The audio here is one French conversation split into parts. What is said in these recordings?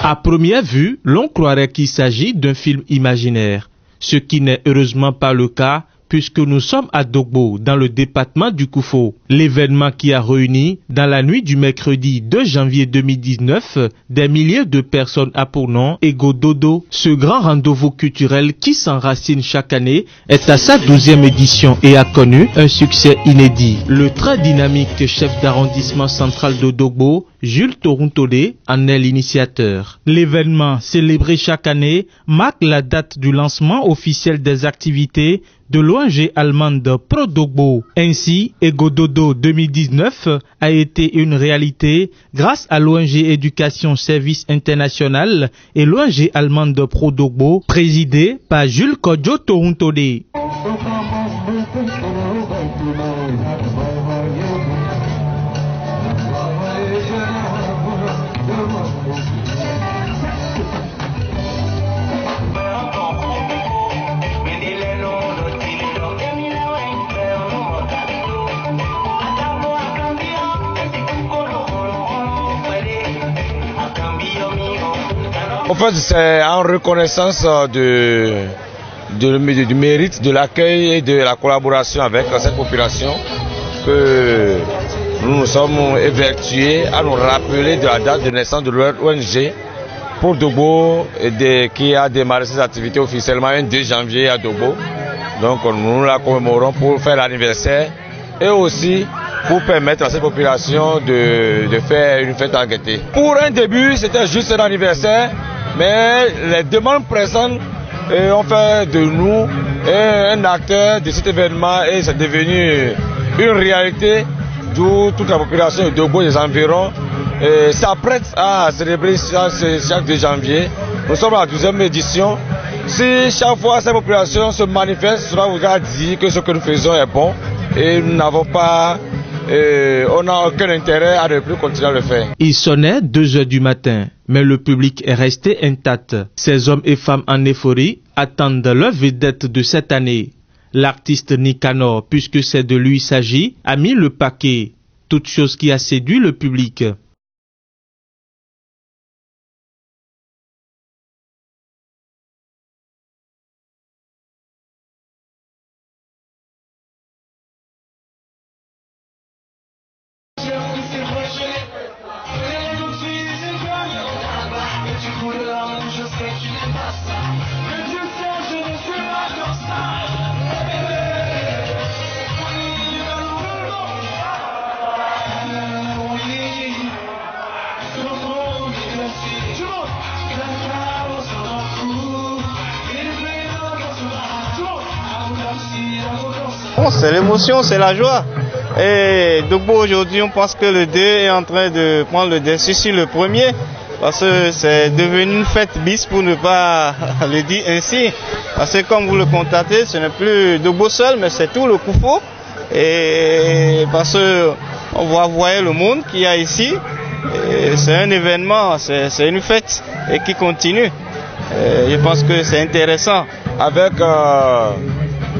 À première vue, l'on croirait qu'il s'agit d'un film imaginaire, ce qui n'est heureusement pas le cas puisque nous sommes à Dogbo, dans le département du Koufo. L'événement qui a réuni, dans la nuit du mercredi 2 janvier 2019, des milliers de personnes a pour nom Ego Dodo. Ce grand rendez-vous culturel qui s'enracine chaque année est à sa 12e édition et a connu un succès inédit. Le très dynamique chef d'arrondissement central de Dogbo, Jules Toruntode, en est l'initiateur. L'événement, célébré chaque année, marque la date du lancement officiel des activités de l'ONG allemande Pro Dogbo. Ainsi, Ego Dodo 2019 a été une réalité grâce à l'ONG Éducation Service International et l'ONG allemande Pro Dogbo, présidée par Jules Kodjo Toruntode. En fait, c'est en reconnaissance du mérite, de l'accueil et de la collaboration avec cette population que nous nous sommes évertués à nous rappeler de la date de naissance de l'ONG Pro Dogbo qui a démarré ses activités officiellement le 2 janvier à Dogbo. Donc nous la commémorons pour faire l'anniversaire et aussi pour permettre à cette population de faire une fête en gaieté. Pour un début, c'était juste un anniversaire, mais les demandes pressantes ont fait de nous un acteur de cet événement et c'est devenu une réalité d'où toute la population de Dogbo et des environs s'apprête à célébrer chaque 2 janvier. Nous sommes à la 12e édition. Si chaque fois cette population se manifeste, cela vous a dit que ce que nous faisons est bon et nous n'avons pas... on n'a aucun intérêt à ne plus continuer à le faire. Il sonnait 2 heures du matin, mais le public est resté intact. Ces hommes et femmes en euphorie attendent leur vedette de cette année. L'artiste Nicanor, puisque c'est de lui il s'agit, a mis le paquet. Toute chose qui a séduit le public. Bon, c'est l'émotion, c'est la joie. Et Dogbo aujourd'hui, on pense que le 2 est en train de prendre le dessus sur le premier, parce que c'est devenu une fête bis pour ne pas le dire ainsi. Parce que comme vous le constatez, ce n'est plus Dogbo seul, mais c'est tout le Koufo. Et parce que on voit le monde qu'il y a ici. C'est un événement, c'est une fête et qui continue. Je pense que c'est intéressant. Avec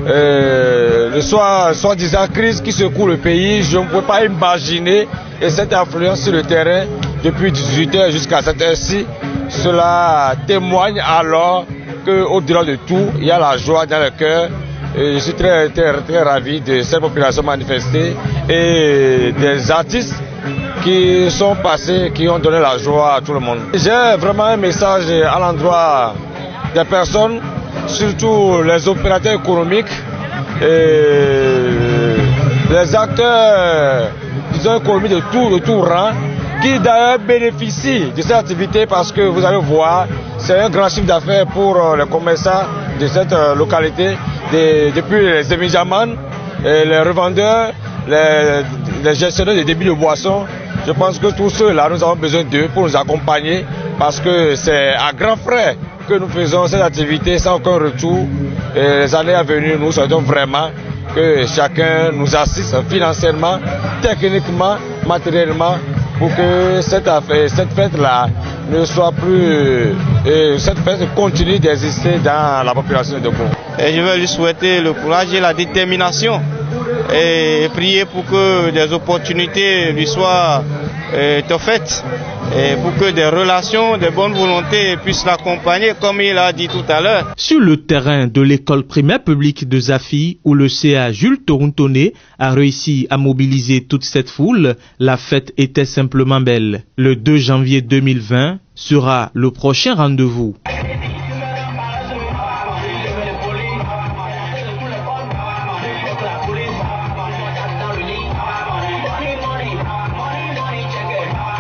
le soi-disant crise qui secoue le pays, je ne peux pas imaginer cette influence sur le terrain depuis 18h jusqu'à cette heure-ci. Cela témoigne alors qu'au-delà de tout, il y a la joie dans le cœur. Et je suis très ravi de cette population manifestée et des artistes qui sont passés, qui ont donné la joie à tout le monde. J'ai vraiment un message à l'endroit des personnes, surtout les opérateurs économiques et les acteurs, disons, économiques de tout rang, qui d'ailleurs bénéficient de cette activité parce que vous allez voir, c'est un grand chiffre d'affaires pour les commerçants de cette localité, depuis les émisamans, les revendeurs, les gestionnaires des débits de boissons. Je pense que tous ceux-là, nous avons besoin d'eux pour nous accompagner parce que c'est à grands frais que nous faisons cette activité sans aucun retour. Et les années à venir, nous souhaitons vraiment que chacun nous assiste financièrement, techniquement, matériellement, pour que cette fête-là ne soit plus... cette fête continue d'exister dans la population de Dogbo. Et je vais lui souhaiter le courage et la détermination et prier pour que des opportunités lui soient Tofet, pour que des relations, des bonnes volontés puissent l'accompagner, comme il a dit tout à l'heure. Sur le terrain de l'école primaire publique de Zafi, où le CA Jules Torontoné a réussi à mobiliser toute cette foule, la fête était simplement belle. Le 2 janvier 2020 sera le prochain rendez-vous.